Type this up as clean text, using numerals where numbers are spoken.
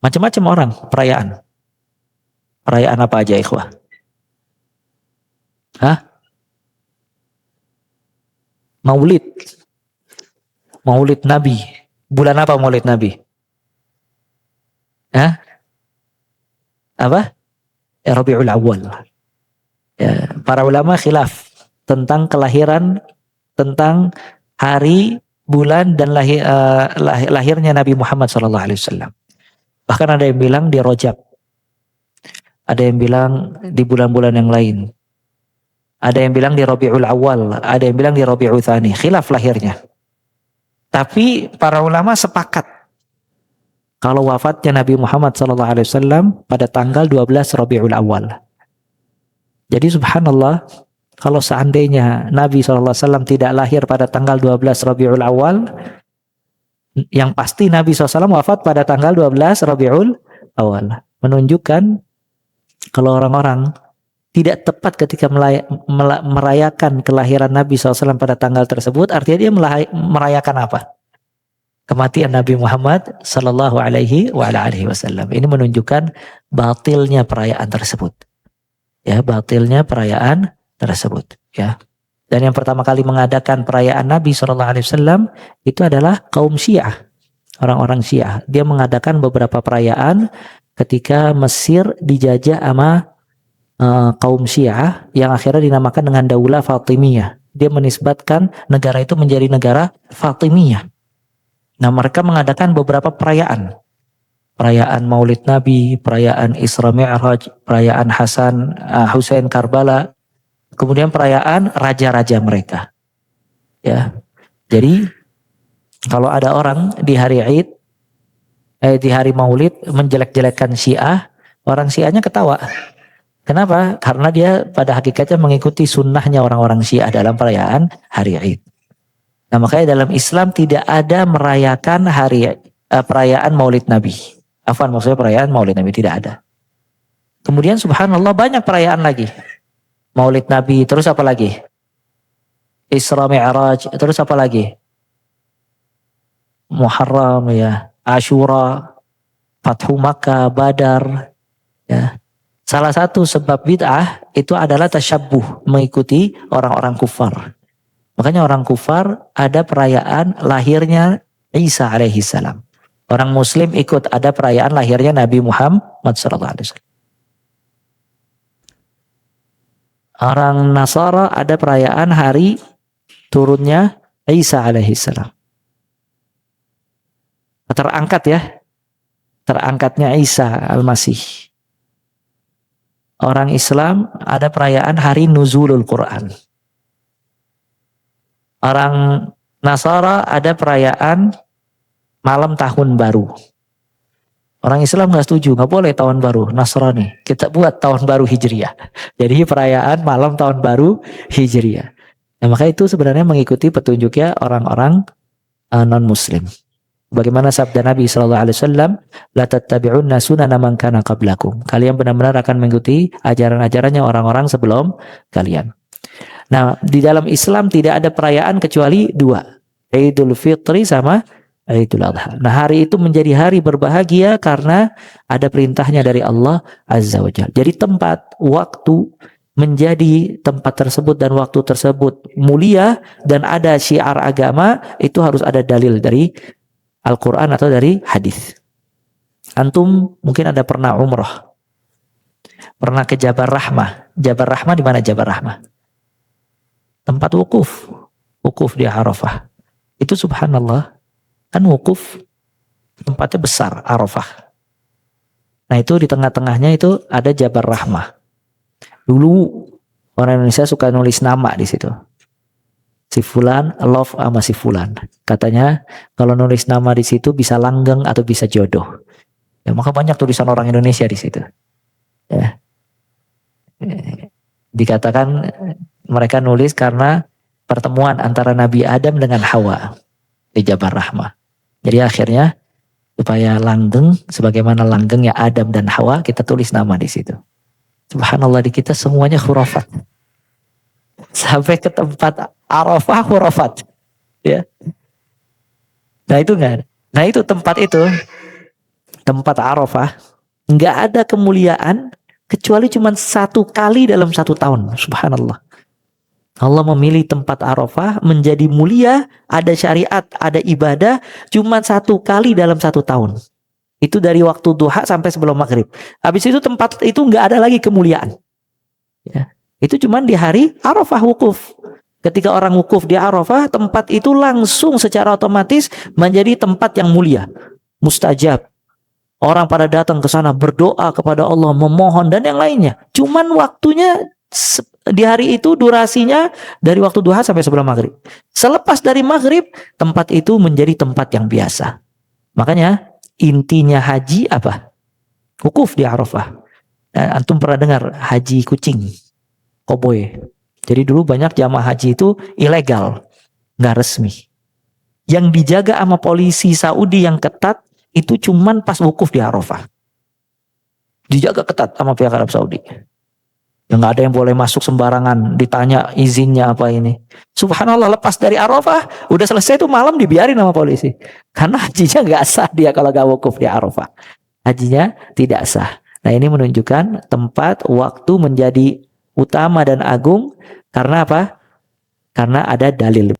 Macam-macam orang perayaan. Perayaan apa aja ikhwah? Hah? Maulid. Maulid Nabi. Bulan apa Maulid Nabi? Hah? Apa? Rabiul Awal. Ya, para ulama khilaf tentang kelahiran, tentang hari, bulan dan lahirnya Nabi Muhammad SAW. Bahkan ada yang bilang di Rajab, ada yang bilang di bulan-bulan yang lain, ada yang bilang di Rabiul Awal, ada yang bilang di Rabiul Tsani. Khilaf lahirnya. Tapi para ulama sepakat kalau wafatnya Nabi Muhammad SAW pada tanggal 12 Rabiul Awal. Jadi subhanallah, kalau seandainya Nabi SAW tidak lahir pada tanggal 12 Rabiul Awal, yang pasti Nabi SAW wafat pada tanggal 12 Rabiul Awal. Menunjukkan kalau orang-orang tidak tepat ketika merayakan kelahiran Nabi SAW pada tanggal tersebut, artinya dia merayakan apa? Kematian Nabi Muhammad Sallallahu Alaihi Wasallam. Ini menunjukkan batilnya perayaan tersebut. Ya, batilnya perayaan tersebut. Ya. Dan yang pertama kali mengadakan perayaan Nabi Sallallahu Alaihi Wasallam itu adalah kaum Syiah, orang-orang Syiah. Dia mengadakan beberapa perayaan ketika Mesir dijajah sama kaum Syiah yang akhirnya dinamakan dengan Daulah Fatimiyah. Dia menisbatkan negara itu menjadi negara Fatimiyah. Nah, mereka mengadakan beberapa perayaan. Perayaan Maulid Nabi, perayaan Isra Mi'raj, perayaan Husain Karbala, kemudian perayaan raja-raja mereka. Ya. Jadi kalau ada orang di hari Id, di hari Maulid menjelek-jelekkan Syiah, orang Syiahnya ketawa. Kenapa? Karena dia pada hakikatnya mengikuti sunnahnya orang-orang Syiah dalam perayaan hari Id. Nah, makanya dalam Islam tidak ada merayakan perayaan Maulid Nabi. Afwan, maksudnya perayaan Maulid Nabi tidak ada. Kemudian subhanallah banyak perayaan lagi. Maulid Nabi, terus apa lagi? Isra Mi'raj, terus apa lagi? Muharram, ya, Ashura, Fathu Makkah, Badar, ya. Salah satu sebab bid'ah itu adalah tasyabbuh, mengikuti orang-orang kufar. Makanya orang kufar ada perayaan lahirnya Isa alaihi salam. Orang Muslim ikut ada perayaan lahirnya Nabi Muhammad SAW. Orang Nasara ada perayaan hari turunnya Isa alaihi salam. Terangkat ya, terangkatnya Isa al-Masih. Orang Islam ada perayaan hari Nuzulul Quran. Orang Nasara ada perayaan malam tahun baru. Orang Islam nggak setuju, nggak boleh tahun baru Nasrani. Kita buat tahun baru Hijriah. Jadi perayaan malam tahun baru Hijriah. Nah, maka itu sebenarnya mengikuti petunjuknya orang-orang non-Muslim. Bagaimana sabda Nabi SAW, la tattabi'unna sunana man kana qablakum. Kalian benar-benar akan mengikuti ajaran-ajarannya orang-orang sebelum kalian. Nah, di dalam Islam tidak ada perayaan kecuali dua. Idul Fitri sama Idul Adha. Nah, hari itu menjadi hari berbahagia karena ada perintahnya dari Allah Azza wa Jalla. Jadi tempat, waktu menjadi tempat tersebut dan waktu tersebut mulia dan ada syiar agama, itu harus ada dalil dari Al-Quran atau dari hadis. Antum mungkin ada pernah umroh. Pernah ke Jabal Rahmah. Jabal Rahmah di mana Jabal Rahmah? Tempat wukuf. Wukuf di Arafah. Itu subhanallah. Kan wukuf tempatnya besar, Arafah. Nah, itu di tengah-tengahnya itu ada Jabal Rahmah. Dulu orang Indonesia suka nulis nama di situ. Si Fulan love sama si Fulan. Katanya kalau nulis nama di situ bisa langgeng atau bisa jodoh. Ya, maka banyak tulisan orang Indonesia di situ. Ya. Dikatakan mereka nulis karena pertemuan antara Nabi Adam dengan Hawa di Jabal Rahmah. Jadi akhirnya supaya langgeng, sebagaimana langgengnya Adam dan Hawa, kita tulis nama di situ. Subhanallah, di kita semuanya khurafat. Sampai ke tempat Arafah khurafat. Ya. Nah itu enggak. Nah itu tempat itu tempat Arafah, nggak ada kemuliaan kecuali cuma satu kali dalam satu tahun. Subhanallah. Allah memilih tempat Arafah menjadi mulia, ada syariat, ada ibadah, cuma satu kali dalam satu tahun. Itu dari waktu duha sampai sebelum maghrib. Habis itu tempat itu nggak ada lagi kemuliaan. Ya. Itu cuma di hari Arafah wukuf. Ketika orang wukuf di Arafah, tempat itu langsung secara otomatis menjadi tempat yang mulia, mustajab. Orang pada datang ke sana berdoa kepada Allah, memohon dan yang lainnya. Cuman waktunya di hari itu durasinya dari waktu duha sampai sebelum maghrib. Selepas dari maghrib, tempat itu menjadi tempat yang biasa. Makanya intinya haji apa? Wukuf di Arafah. Antum pernah dengar haji kucing, koboi? Jadi dulu banyak jamaah haji itu ilegal, nggak resmi. Yang dijaga sama polisi Saudi yang ketat itu cuman pas wukuf di Arafah. Dijaga ketat sama pihak Arab Saudi. Yang nggak ada yang boleh masuk sembarangan, ditanya izinnya apa ini. Subhanallah, lepas dari Arafah, udah selesai tuh malam dibiarin sama polisi. Karena hajinya nggak sah dia kalau nggak wukuf di Arafah. Hajinya tidak sah. Nah ini menunjukkan tempat waktu menjadi utama dan agung karena apa? Karena ada dalil.